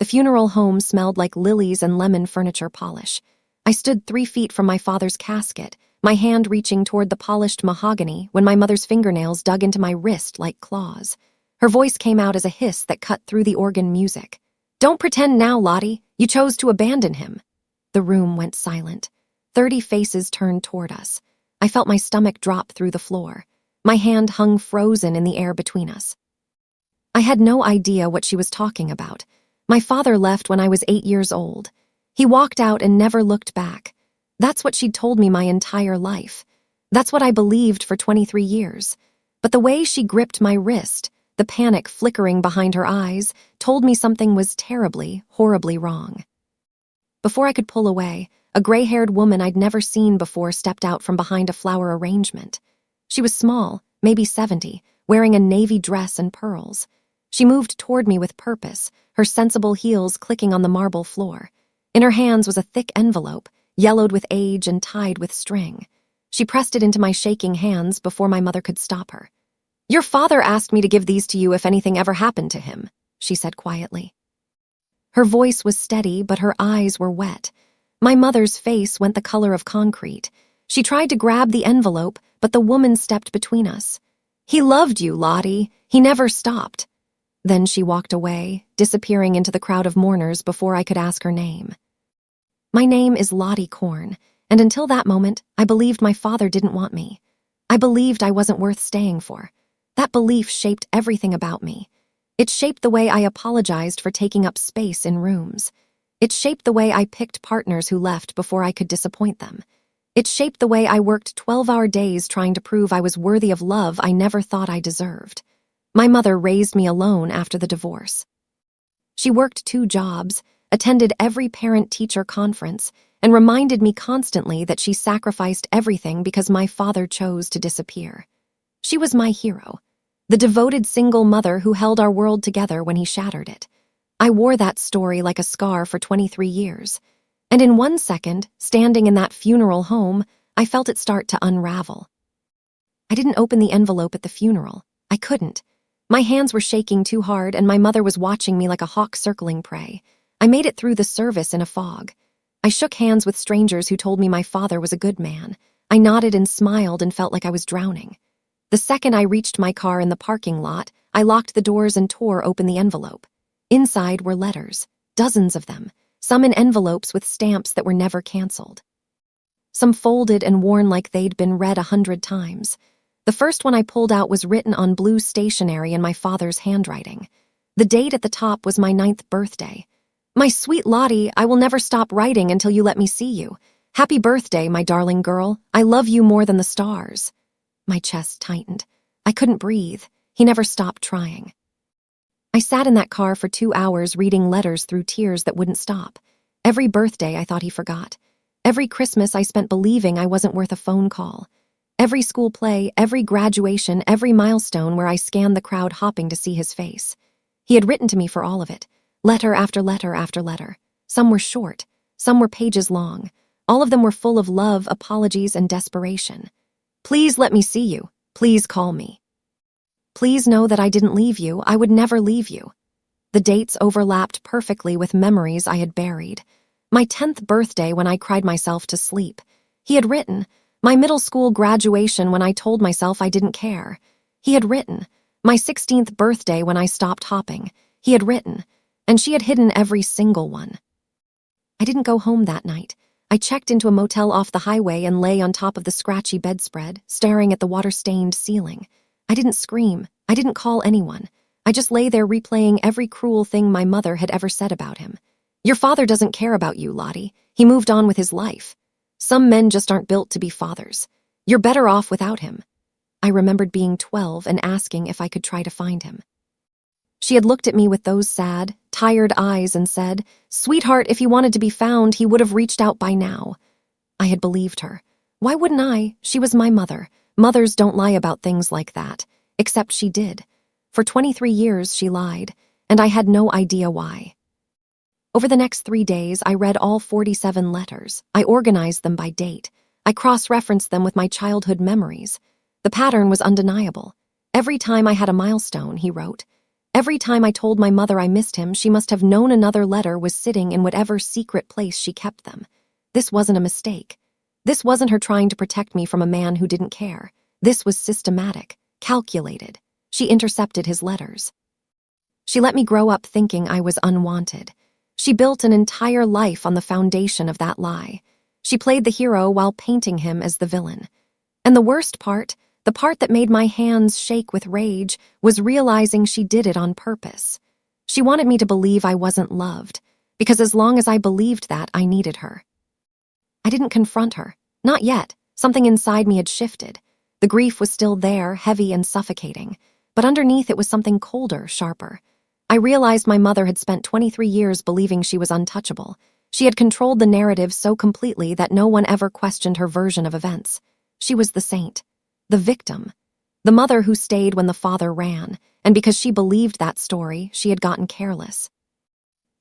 The funeral home smelled like lilies and lemon furniture polish. I stood 3 feet from my father's casket, my hand reaching toward the polished mahogany when my mother's fingernails dug into my wrist like claws. Her voice came out as a hiss that cut through the organ music. "Don't pretend now, Lottie. You chose to abandon him." The room went silent. 30 faces turned toward us. I felt my stomach drop through the floor. My hand hung frozen in the air between us. I had no idea what she was talking about. My father left when I was 8 years old. He walked out and never looked back. That's what she'd told me my entire life. That's what I believed for 23 years. But the way she gripped my wrist, the panic flickering behind her eyes, told me something was terribly, horribly wrong. Before I could pull away, a gray-haired woman I'd never seen before stepped out from behind a flower arrangement. She was small, maybe 70, wearing a navy dress and pearls. She moved toward me with purpose, her sensible heels clicking on the marble floor. In her hands was a thick envelope, yellowed with age and tied with string. She pressed it into my shaking hands before my mother could stop her. "Your father asked me to give these to you if anything ever happened to him," she said quietly. Her voice was steady, but her eyes were wet. My mother's face went the color of concrete. She tried to grab the envelope, but the woman stepped between us. "He loved you, Lottie. He never stopped." Then she walked away, disappearing into the crowd of mourners before I could ask her name. My name is Lottie Corn, and until that moment, I believed my father didn't want me. I believed I wasn't worth staying for. That belief shaped everything about me. It shaped the way I apologized for taking up space in rooms. It shaped the way I picked partners who left before I could disappoint them. It shaped the way I worked 12-hour days trying to prove I was worthy of love I never thought I deserved. My mother raised me alone after the divorce. She worked 2 jobs, attended every parent-teacher conference, and reminded me constantly that she sacrificed everything because my father chose to disappear. She was my hero, the devoted single mother who held our world together when he shattered it. I wore that story like a scar for 23 years. And in 1 second, standing in that funeral home, I felt it start to unravel. I didn't open the envelope at the funeral. I couldn't. My hands were shaking too hard, and my mother was watching me like a hawk circling prey. I made it through the service in a fog. I shook hands with strangers who told me my father was a good man. I nodded and smiled and felt like I was drowning. The second I reached my car in the parking lot, I locked the doors and tore open the envelope. Inside were letters, dozens of them, some in envelopes with stamps that were never canceled. Some folded and worn like they'd been read 100 times. The first one I pulled out was written on blue stationery in my father's handwriting. The date at the top was my 9th birthday. "My sweet Lottie, I will never stop writing until you let me see you. Happy birthday, my darling girl. I love you more than the stars." My chest tightened. I couldn't breathe. He never stopped trying. I sat in that car for 2 hours reading letters through tears that wouldn't stop. Every birthday I thought he forgot. Every Christmas I spent believing I wasn't worth a phone call. Every school play, every graduation, every milestone where I scanned the crowd hopping to see his face. He had written to me for all of it, letter after letter after letter. Some were short, some were pages long. All of them were full of love, apologies, and desperation. "Please let me see you. Please call me. Please know that I didn't leave you. I would never leave you." The dates overlapped perfectly with memories I had buried. My 10th birthday when I cried myself to sleep. He had written. My middle school graduation when I told myself I didn't care. He had written. My 16th birthday when I stopped hopping. He had written. And she had hidden every single one. I didn't go home that night. I checked into a motel off the highway and lay on top of the scratchy bedspread, staring at the water-stained ceiling. I didn't scream. I didn't call anyone. I just lay there replaying every cruel thing my mother had ever said about him. "Your father doesn't care about you, Lottie. He moved on with his life. Some men just aren't built to be fathers. You're better off without him." I remembered being 12 and asking if I could try to find him. She had looked at me with those sad, tired eyes and said, "Sweetheart, if he wanted to be found, he would have reached out by now." I had believed her. Why wouldn't I? She was my mother. Mothers don't lie about things like that. Except she did. For 23 years, she lied, and I had no idea why. Over the next 3 days, I read all 47 letters. I organized them by date. I cross-referenced them with my childhood memories. The pattern was undeniable. Every time I had a milestone, he wrote. Every time I told my mother I missed him, she must have known another letter was sitting in whatever secret place she kept them. This wasn't a mistake. This wasn't her trying to protect me from a man who didn't care. This was systematic, calculated. She intercepted his letters. She let me grow up thinking I was unwanted. She built an entire life on the foundation of that lie. She played the hero while painting him as the villain. And the worst part, the part that made my hands shake with rage, was realizing she did it on purpose. She wanted me to believe I wasn't loved, because as long as I believed that, I needed her. I didn't confront her. Not yet. Something inside me had shifted. The grief was still there, heavy and suffocating, but underneath it was something colder, sharper. I realized my mother had spent 23 years believing she was untouchable. She had controlled the narrative so completely that no one ever questioned her version of events. She was the saint, the victim, the mother who stayed when the father ran, and because she believed that story, she had gotten careless.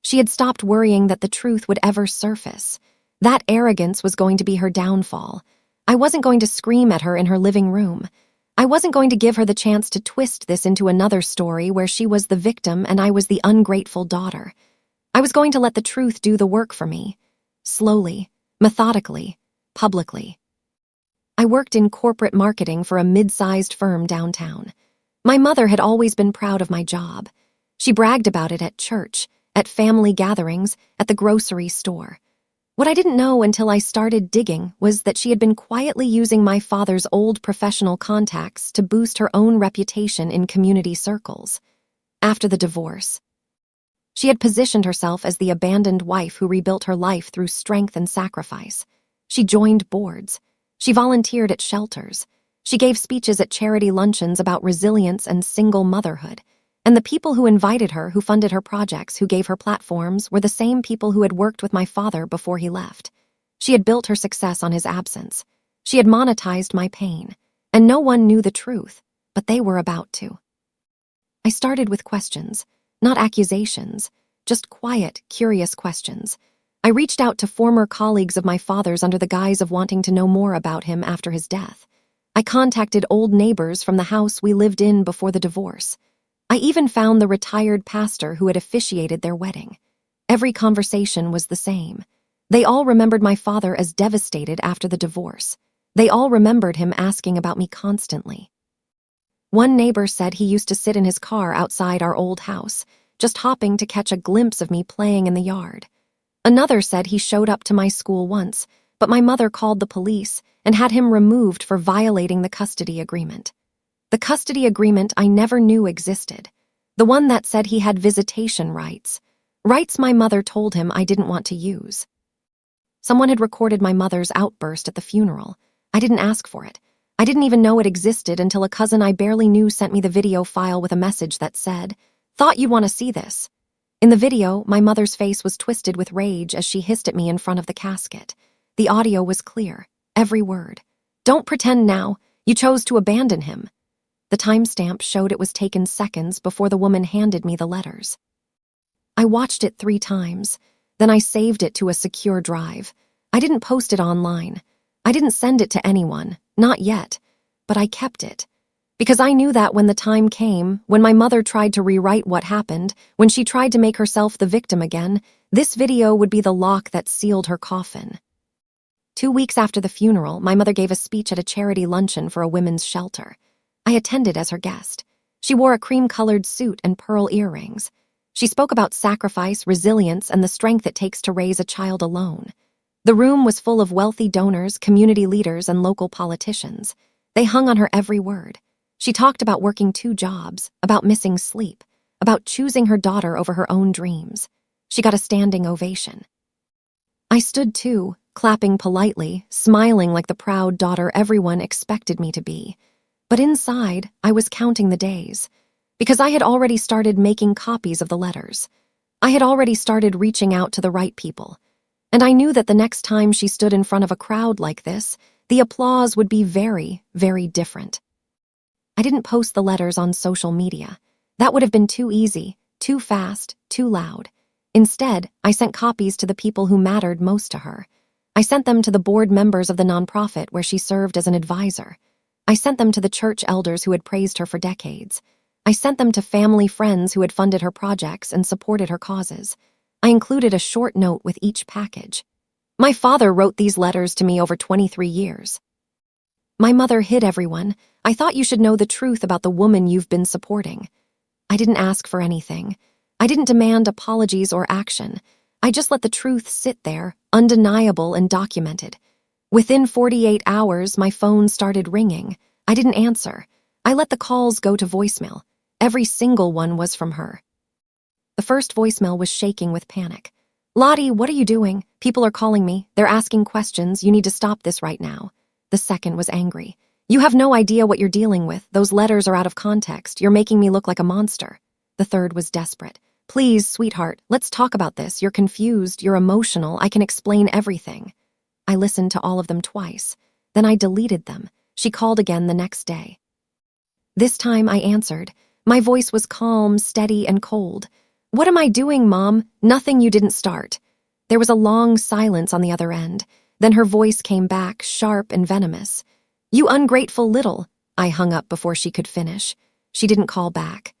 She had stopped worrying that the truth would ever surface. That arrogance was going to be her downfall. I wasn't going to scream at her in her living room. I wasn't going to give her the chance to twist this into another story where she was the victim and I was the ungrateful daughter. I was going to let the truth do the work for me. Slowly, methodically, publicly. I worked in corporate marketing for a mid-sized firm downtown. My mother had always been proud of my job. She bragged about it at church, at family gatherings, at the grocery store. What I didn't know until I started digging was that she had been quietly using my father's old professional contacts to boost her own reputation in community circles. After the divorce, she had positioned herself as the abandoned wife who rebuilt her life through strength and sacrifice. She joined boards. She volunteered at shelters. She gave speeches at charity luncheons about resilience and single motherhood. And the people who invited her, who funded her projects, who gave her platforms, were the same people who had worked with my father before he left. She had built her success on his absence. She had monetized my pain. And no one knew the truth, but they were about to. I started with questions, not accusations, just quiet, curious questions. I reached out to former colleagues of my father's under the guise of wanting to know more about him after his death. I contacted old neighbors from the house we lived in before the divorce. I even found the retired pastor who had officiated their wedding. Every conversation was the same. They all remembered my father as devastated after the divorce. They all remembered him asking about me constantly. One neighbor said he used to sit in his car outside our old house, just hopping to catch a glimpse of me playing in the yard. Another said he showed up to my school once, but my mother called the police and had him removed for violating the custody agreement. The custody agreement I never knew existed. The one that said he had visitation rights. Rights my mother told him I didn't want to use. Someone had recorded my mother's outburst at the funeral. I didn't ask for it. I didn't even know it existed until a cousin I barely knew sent me the video file with a message that said, "Thought you'd want to see this." In the video, my mother's face was twisted with rage as she hissed at me in front of the casket. The audio was clear, every word. "Don't pretend now. You chose to abandon him." The timestamp showed it was taken seconds before the woman handed me the letters. I watched it 3 times, then I saved it to a secure drive. I didn't post it online. I didn't send it to anyone, not yet, but I kept it. Because I knew that when the time came, when my mother tried to rewrite what happened, when she tried to make herself the victim again, this video would be the lock that sealed her coffin. 2 weeks after the funeral, my mother gave a speech at a charity luncheon for a women's shelter. I attended as her guest. She wore a cream-colored suit and pearl earrings. She spoke about sacrifice, resilience, and the strength it takes to raise a child alone. The room was full of wealthy donors, community leaders, and local politicians. They hung on her every word. She talked about working 2 jobs, about missing sleep, about choosing her daughter over her own dreams. She got a standing ovation. I stood too, clapping politely, smiling like the proud daughter everyone expected me to be. But inside, I was counting the days, because I had already started making copies of the letters. I had already started reaching out to the right people. And I knew that the next time she stood in front of a crowd like this, the applause would be very, very different. I didn't post the letters on social media. That would have been too easy, too fast, too loud. Instead, I sent copies to the people who mattered most to her. I sent them to the board members of the nonprofit where she served as an advisor. I sent them to the church elders who had praised her for decades. I sent them to family friends who had funded her projects and supported her causes. I included a short note with each package. My father wrote these letters to me over 23 years. My mother hid everyone. I thought you should know the truth about the woman you've been supporting. I didn't ask for anything. I didn't demand apologies or action. I just let the truth sit there, undeniable and documented. Within 48 hours, my phone started ringing. I didn't answer. I let the calls go to voicemail. Every single one was from her. The first voicemail was shaking with panic. Lottie, what are you doing? People are calling me. They're asking questions. You need to stop this right now. The second was angry. You have no idea what you're dealing with. Those letters are out of context. You're making me look like a monster. The third was desperate. Please, sweetheart, let's talk about this. You're confused. You're emotional. I can explain everything. I listened to all of them twice. Then I deleted them. She called again the next day. This time I answered. My voice was calm, steady, and cold. What am I doing, Mom? Nothing you didn't start. There was a long silence on the other end. Then her voice came back, sharp and venomous. You ungrateful little. I hung up before she could finish. She didn't call back.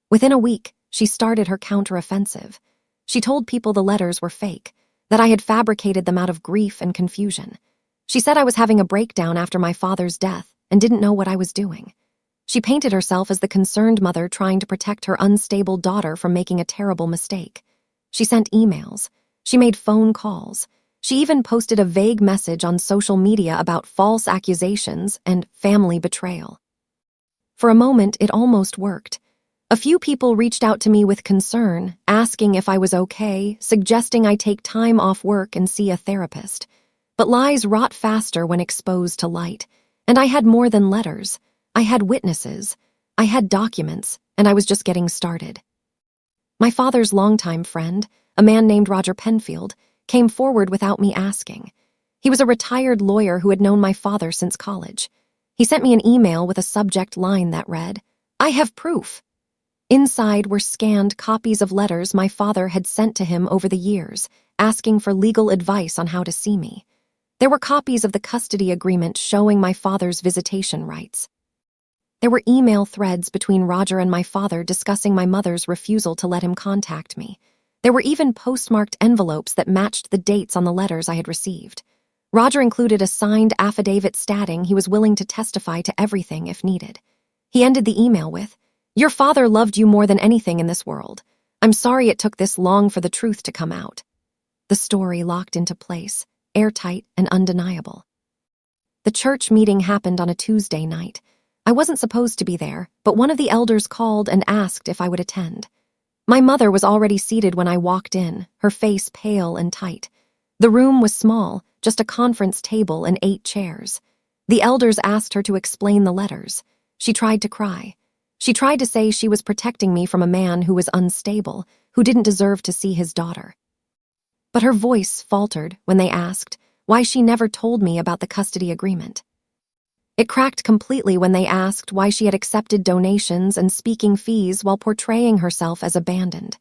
Within a week, she started her counteroffensive. She told people the letters were fake, that I had fabricated them out of grief and confusion. She said I was having a breakdown after my father's death and didn't know what I was doing. She painted herself as the concerned mother trying to protect her unstable daughter from making a terrible mistake. She sent emails. She made phone calls. She even posted a vague message on social media about false accusations and family betrayal. For a moment, it almost worked. A few people reached out to me with concern, asking if I was okay, suggesting I take time off work and see a therapist. But lies rot faster when exposed to light, and I had more than letters. I had witnesses, I had documents, and I was just getting started. My father's longtime friend, a man named Roger Penfield, came forward without me asking. He was a retired lawyer who had known my father since college. He sent me an email with a subject line that read, I have proof. Inside were scanned copies of letters my father had sent to him over the years, asking for legal advice on how to see me. There were copies of the custody agreement showing my father's visitation rights. There were email threads between Roger and my father discussing my mother's refusal to let him contact me. There were even postmarked envelopes that matched the dates on the letters I had received. Roger included a signed affidavit stating he was willing to testify to everything if needed. He ended the email with, Your father loved you more than anything in this world. I'm sorry it took this long for the truth to come out. The story locked into place, airtight and undeniable. The church meeting happened on a Tuesday night. I wasn't supposed to be there, but one of the elders called and asked if I would attend. My mother was already seated when I walked in, her face pale and tight. The room was small, just a conference table and 8 chairs. The elders asked her to explain the letters. She tried to cry. She tried to say she was protecting me from a man who was unstable, who didn't deserve to see his daughter. But her voice faltered when they asked why she never told me about the custody agreement. It cracked completely when they asked why she had accepted donations and speaking fees while portraying herself as abandoned.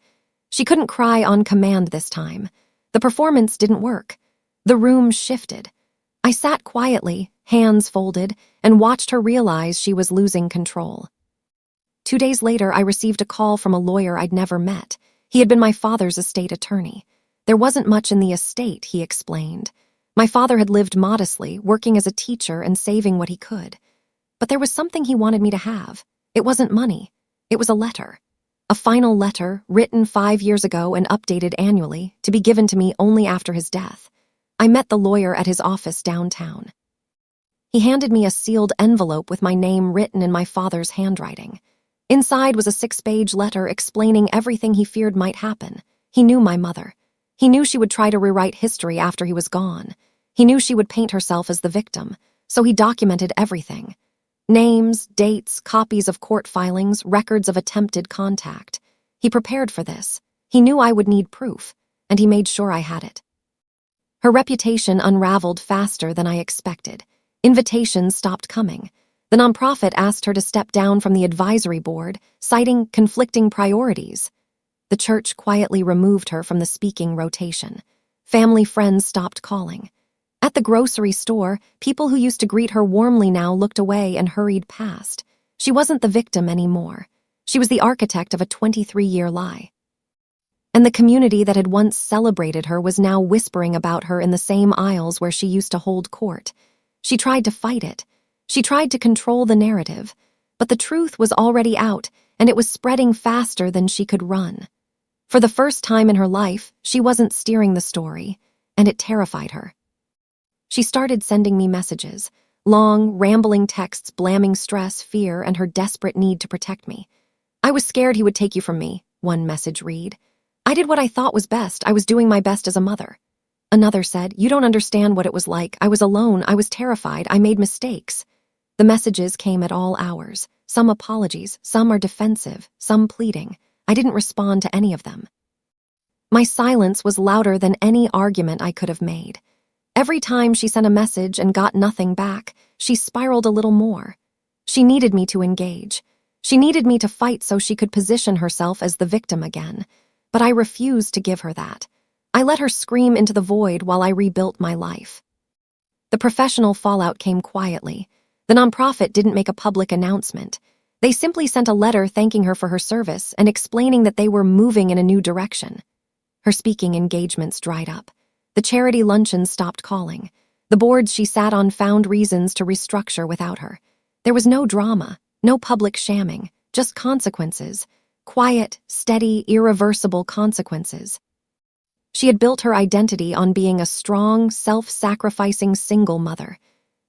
She couldn't cry on command this time. The performance didn't work. The room shifted. I sat quietly, hands folded, and watched her realize she was losing control. 2 days later, I received a call from a lawyer I'd never met. He had been my father's estate attorney. There wasn't much in the estate, he explained. My father had lived modestly, working as a teacher and saving what he could. But there was something he wanted me to have. It wasn't money. It was a letter. A final letter, written 5 years ago and updated annually, to be given to me only after his death. I met the lawyer at his office downtown. He handed me a sealed envelope with my name written in my father's handwriting. Inside was a 6-page letter explaining everything he feared might happen. He knew my mother. He knew she would try to rewrite history after he was gone. He knew she would paint herself as the victim, so he documented everything. Names, dates, copies of court filings, records of attempted contact. He prepared for this. He knew I would need proof, and he made sure I had it. Her reputation unraveled faster than I expected. Invitations stopped coming. The nonprofit asked her to step down from the advisory board, citing conflicting priorities. The church quietly removed her from the speaking rotation. Family friends stopped calling. At the grocery store, people who used to greet her warmly now looked away and hurried past. She wasn't the victim anymore. She was the architect of a 23-year lie. And the community that had once celebrated her was now whispering about her in the same aisles where she used to hold court. She tried to fight it. She tried to control the narrative. But the truth was already out, and it was spreading faster than she could run. For the first time in her life, she wasn't steering the story, and it terrified her. She started sending me messages, long, rambling texts blaming stress, fear, and her desperate need to protect me. "I was scared he would take you from me," one message read. "I did what I thought was best. I was doing my best as a mother." Another said, "You don't understand what it was like. I was alone. I was terrified. I made mistakes." The messages came at all hours. Some apologies, some are defensive, some pleading. I didn't respond to any of them. My silence was louder than any argument I could have made. Every time she sent a message and got nothing back, she spiraled a little more. She needed me to engage. She needed me to fight so she could position herself as the victim again. But I refused to give her that. I let her scream into the void while I rebuilt my life. The professional fallout came quietly. The nonprofit didn't make a public announcement. They simply sent a letter thanking her for her service and explaining that they were moving in a new direction. Her speaking engagements dried up. The charity luncheons stopped calling. The boards she sat on found reasons to restructure without her. There was no drama, no public shamming, just consequences. Quiet, steady, irreversible consequences. She had built her identity on being a strong, self-sacrificing single mother.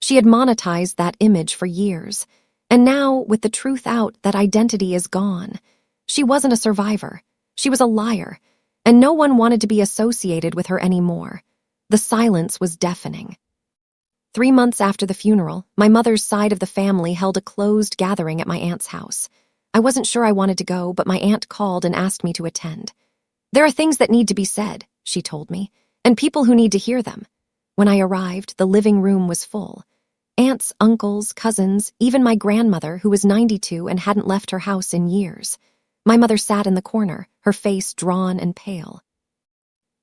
She had monetized that image for years. And now, with the truth out, that identity is gone. She wasn't a survivor. She was a liar. And no one wanted to be associated with her anymore. The silence was deafening. 3 months after the funeral, my mother's side of the family held a closed gathering at my aunt's house. I wasn't sure I wanted to go, but my aunt called and asked me to attend. "There are things that need to be said," she told me, "and people who need to hear them." When I arrived, the living room was full. Aunts, uncles, cousins, even my grandmother, who was 92 and hadn't left her house in years. My mother sat in the corner, her face drawn and pale.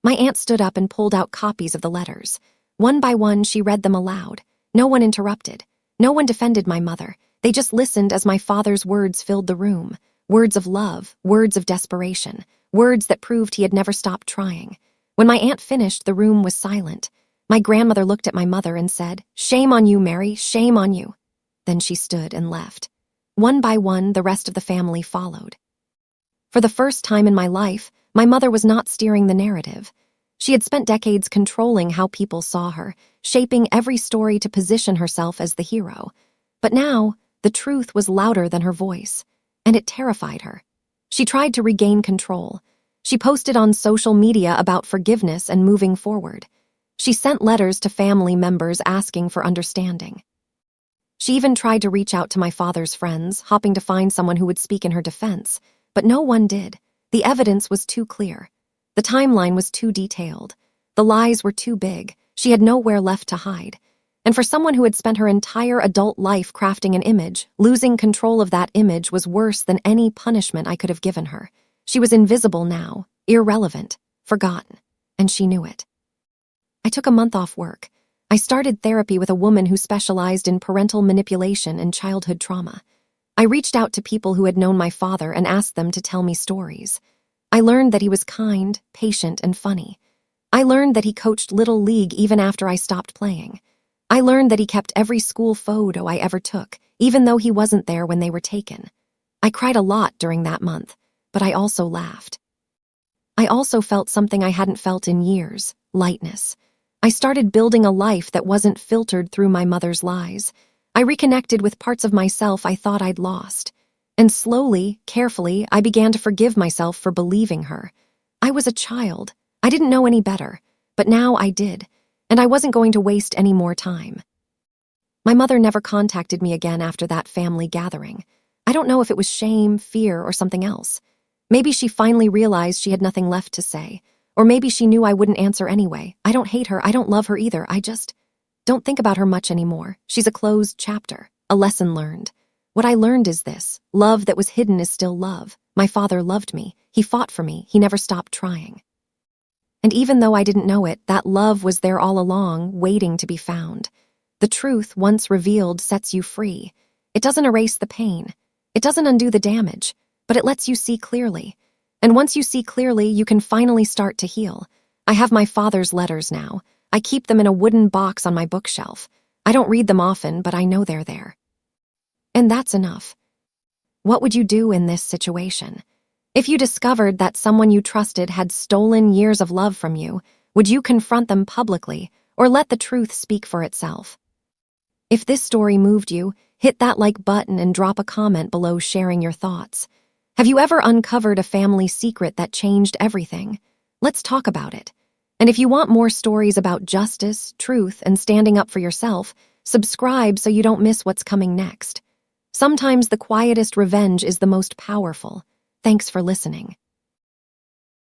My aunt stood up and pulled out copies of the letters. One by one, she read them aloud. No one interrupted. No one defended my mother. They just listened as my father's words filled the room. Words of love, words of desperation, words that proved he had never stopped trying. When my aunt finished, the room was silent. My grandmother looked at my mother and said, "Shame on you, Mary, shame on you." Then she stood and left. One by one, the rest of the family followed. For the first time in my life, my mother was not steering the narrative. She had spent decades controlling how people saw her, shaping every story to position herself as the hero. But now, the truth was louder than her voice, and it terrified her. She tried to regain control. She posted on social media about forgiveness and moving forward. She sent letters to family members asking for understanding. She even tried to reach out to my father's friends, hoping to find someone who would speak in her defense. But no one did. The evidence was too clear. The timeline was too detailed. The lies were too big. She had nowhere left to hide. And for someone who had spent her entire adult life crafting an image, losing control of that image was worse than any punishment I could have given her. She was invisible now, irrelevant, forgotten, and she knew it. I took a month off work. I started therapy with a woman who specialized in parental manipulation and childhood trauma. I reached out to people who had known my father and asked them to tell me stories. I learned that he was kind, patient, and funny. I learned that he coached Little League even after I stopped playing. I learned that he kept every school photo I ever took, even though he wasn't there when they were taken. I cried a lot during that month, but I also laughed. I also felt something I hadn't felt in years, lightness. I started building a life that wasn't filtered through my mother's lies. I reconnected with parts of myself I thought I'd lost. And slowly, carefully, I began to forgive myself for believing her. I was a child. I didn't know any better, but now I did, and I wasn't going to waste any more time. My mother never contacted me again after that family gathering. I don't know if it was shame, fear, or something else. Maybe she finally realized she had nothing left to say, or maybe she knew I wouldn't answer anyway. I don't hate her, I don't love her either, I just don't think about her much anymore. She's a closed chapter, a lesson learned. What I learned is this: love that was hidden is still love. My father loved me. He fought for me. He never stopped trying. And even though I didn't know it, that love was there all along, waiting to be found. The truth, once revealed, sets you free. It doesn't erase the pain. It doesn't undo the damage, but it lets you see clearly. And once you see clearly, you can finally start to heal. I have my father's letters now. I keep them in a wooden box on my bookshelf. I don't read them often, but I know they're there. And that's enough. What would you do in this situation? If you discovered that someone you trusted had stolen years of love from you, would you confront them publicly or let the truth speak for itself? If this story moved you, hit that like button and drop a comment below sharing your thoughts. Have you ever uncovered a family secret that changed everything? Let's talk about it. And if you want more stories about justice, truth, and standing up for yourself, subscribe so you don't miss what's coming next. Sometimes the quietest revenge is the most powerful. Thanks for listening.